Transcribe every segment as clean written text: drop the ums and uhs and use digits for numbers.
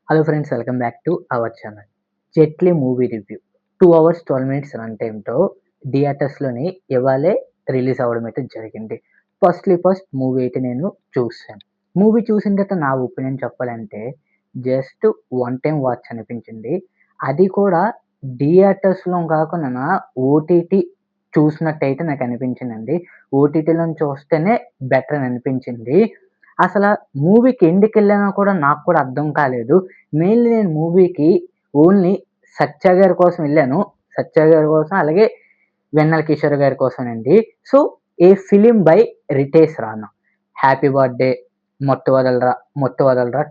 Hello friends, welcome back to our channel. 'Jetlee' movie review 2 hours 12 minutes run టైమ్‌తో థియేటర్స్‌లోని ఇవాళే release అవ్వడం అయితే జరిగింది. ఫస్ట్ మూవీ అయితే నేను చూసాను. మూవీ చూసిన తర్వాత నా ఒపీనియన్ చెప్పాలంటే జస్ట్ వన్ టైమ్ వాచ్ అనిపించింది. అది కూడా థియేటర్స్‌లో కాకుండా ఓటీటీ చూసినట్టయితే నాకు అనిపించిందండి. ఓటీటీలోని చూస్తేనే బెటర్ అని అనిపించింది. అసల మూవీకి ఎందుకెళ్ళానో కూడా నాకు కూడా అర్థం కాలేదు. మెయిన్‌లీ నేను మూవీకి ఓన్లీ 'సత్య' గారి కోసం ఎళ్ళాను. 'సత్య' గారి కోసం అలాగే 'వెన్నెల కిషోర్' గారి కోసమేనండి. So, a film by Ritesh Rana. 'Happy birthday', 'Mathu Vadalara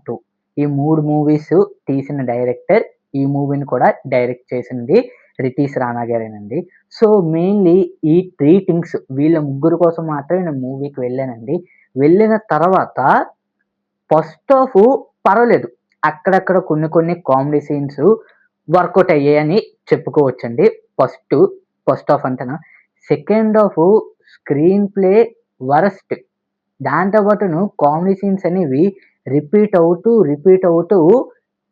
2' ఈ 3 మూవీస్ తీసిన డైరెక్టర్ ఈ మూవీని కూడా డైరెక్ట్ చేసింది రితీష్ రానా గారేనండి. సో, మెయిన్‌లీ ఈ 3 థింగ్స్ వీళ్ళ ముగ్గురు కోసం మాత్రమే నేను మూవీకి వెళ్ళానండి. వెళ్ళిన తర్వాత ఫస్ట్ హాఫు పర్వాలేదు. అక్కడక్కడ కొన్ని కామెడీ సీన్స్ వర్కౌట్ అయ్యాయని చెప్పుకోవచ్చండి. ఫస్ట్ హాఫ్ అంతనా. Second half screenplay worst. దాంతో పాటును కామెడీ సీన్స్ అనేవి రిపీట్ అవుతూ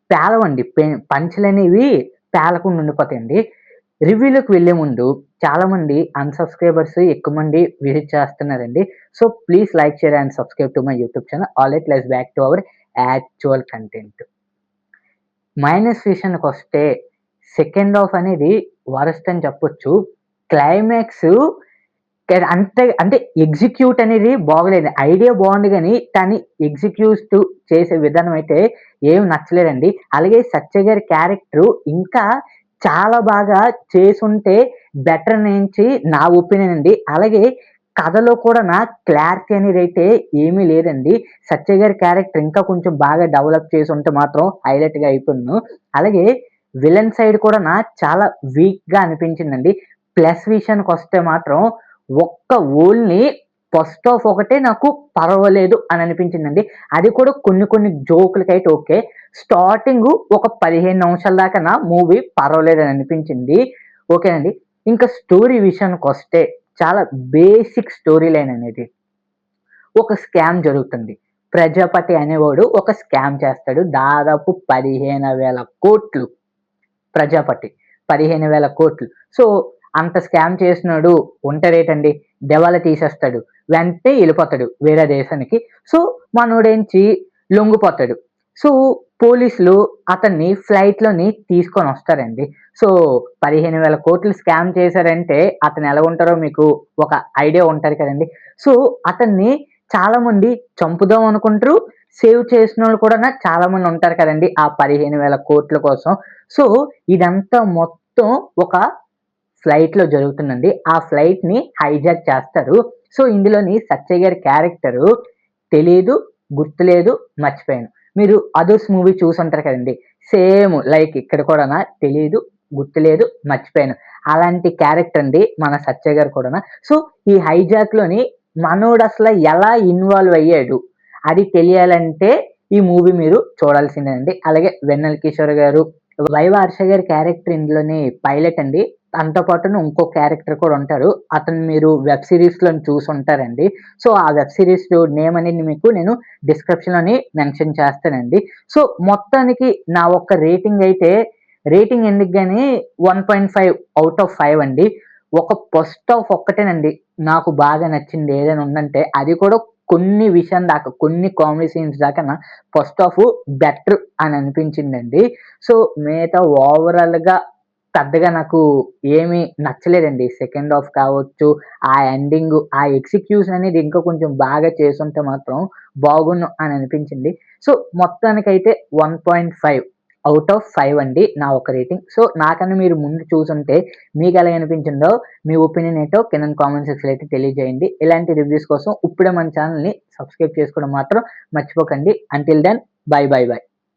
పేలవండి. పంచులనేవి పేలకుండా ఉండిపోతాయండి. రివ్యూలోకి వెళ్ళే ముందు చాలామంది అన్‌సబ్‌స్క్రైబర్స్ ఎక్కువ మంది విజిట్ చేస్తున్నారండి. So, please like, share and subscribe to my YouTube channel. Alright, let's back to hour actual content. Minus విషయానికొస్తే సెకండ్ హాఫ్ అనేది వరస్ట్ అని చెప్పొచ్చు. క్లైమాక్స్ అంటే ఎగ్జిక్యూట్ అనేది బాగోలేదు. ఐడియా బాగుంది గానీ, దాన్ని ఎగ్జిక్యూట్ చేసే విధానం అయితే ఏమి నచ్చలేదండి. అలాగే సత్య గారి క్యారెక్టర్ ఇంకా చాలా బాగా చేసుంటే బెటర్ నుంచి నా ఒపీనియన్ అండి. అలాగే కథలో కూడా క్లారిటీ అనేదైతే ఏమీ లేదండి. సత్య గారి క్యారెక్టర్ ఇంకా కొంచెం బాగా డెవలప్ చేసుంటే మాత్రం హైలైట్‌గా అయిపోదును. అలాగే విలన్ సైడ్ కూడా చాలా వీక్‌గా అనిపించిందండి. ప్లస్ విషయానికొస్తే మాత్రం ఓన్లీ ఫస్ట్ హాఫ్ ఒకటే నాకు పర్వాలేదు అని అనిపించిందండి. అది కూడా కొన్ని జోకులకైతే ఓకే. స్టార్టింగు ఒక 15 నిమిషాల దాకా మూవీ పర్వాలేదని అనిపించింది. ఓకేనండి. ఇంకా స్టోరీ విషయానికొస్తే చాలా బేసిక్ స్టోరీ లైన్ అనేది. ఒక స్కామ్ జరుగుతుంది. ప్రజాపతి అనేవాడు ఒక స్కామ్ చేస్తాడు. దాదాపు 15,000 కోట్లు. ప్రజాపతి 15,000 కోట్లు. సో, అంత స్కామ్ చేసినోడు ఉంటారేటండి, దివాళా తీసేస్తాడు. వెంటనే ఎళ్ళిపోతాడు వేరే దేశానికి. సో, మనోడేంచి లొంగిపోతాడు. సో, పోలీసులు అతన్ని ఫ్లైట్‌లోని తీసుకొనొస్తారండి. సో, 15,000 కోట్లు స్కామ్ చేశారంటే అతను ఎలా ఉంటారో మీకు ఒక ఐడియా ఉంటది కదండీ. సో, అతన్ని చాలామంది చంపుదాం అనుకుంటారు. సేవ్ చేసినోళ్ళు కూడా చాలామంది ఉంటారు కదండీ ఆ 15,000 కోట్ల కోసం. సో, ఇదంతా మొత్తం ఒక ఫ్లైట్‌లో జరుగుతుందండి. ఆ ఫ్లైట్‌ని హైజాక్ చేస్తారు. సో, ఇందులోని సత్య గారి క్యారెక్టరు తెలీదు, గుర్తులేదు, మర్చిపోయాను. మీరు 'అదుర్స్' మూవీ చూసుంటారు కదండీ. సేమ్ లైక్ ఇక్కడ కూడానా తెలీదు, గుర్తులేదు, మర్చిపోయాను. అలాంటి క్యారెక్టర్ అండి మన సత్య గారు కూడానా. సో, ఈ హైజాక్‌లోని మనోడసల ఎలా ఇన్వాల్వ్ అయ్యాడు అది తెలియాలంటే ఈ మూవీ మీరు చూడాల్సిందేనండి. అలాగే 'వెన్నెల కిషోర్' గారు, 'వైవ హర్ష' గారి క్యారెక్టర్ ఇందులోని పైలట్ అండి. తనతో పాటును ఇంకో క్యారెక్టర్ కూడా ఉంటారు. అతను మీరు వెబ్ సీరీస్‌లోని చూసుంటారండి. సో, ఆ వెబ్ సీరీస్ నేమ్ అనేది మీకు నేను డిస్క్రిప్షన్‌లోని మెన్షన్ చేస్తానండి. సో, మొత్తానికి నా ఒక్క రేటింగ్ ఎందుకు గాని 1.5 ఔట్ ఆఫ్ 5 అండి. ఒక ఫస్ట్ హాఫ్ ఒక్కటేనండి నాకు బాగా నచ్చింది ఏదైనా ఉందంటే అది కూడా కొన్ని విషయం దాకా, కొన్ని కామెడీ సీన్స్ దాకా ఫస్ట్ హాఫ్ బెటర్ అని అనిపించిందండి. సో, మిగతా ఓవరాల్‌గా పెద్దగా నాకు ఏమి నచ్చలేదండి. సెకండ్ హాఫ్ కావచ్చు, ఆ ఎండింగు, ఆ ఎగ్జిక్యూషన్ అనేది ఇంకా కొంచెం బాగా చేసుంటే మాత్రం బాగున్ను అని అనిపించింది. సో, మొత్తానికైతే 1.5 ఔట్ ఆఫ్ 5 అండి నా ఒక రేటింగ్. సో, నాకన్నా మీరు ముందు చూసుంటే మీకెలా అనిపించిందో మీ ఒపీనియన్ ఏంటో కింద కామెంట్ సెక్షన్‌లో అయితే తెలియజేయండి. ఇలాంటి రివ్యూస్ కోసం ఇప్పుడే మన ఛానెల్‌ని సబ్స్క్రైబ్ చేసుకోవడం మాత్రం మర్చిపోకండి. Until then by.